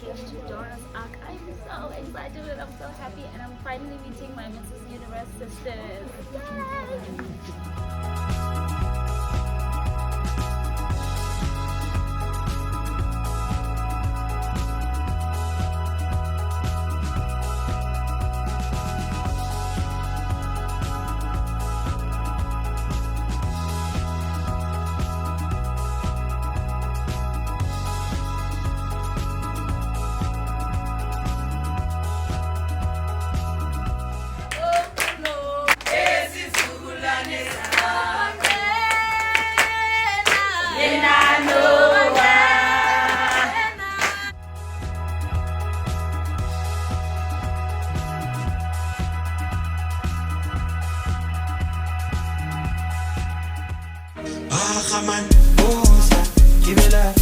gift to Dorah's arc. I'm so excited and I'm so happy, and I'm finally meeting my Mrs. Universe sisters. Yay! Give it up.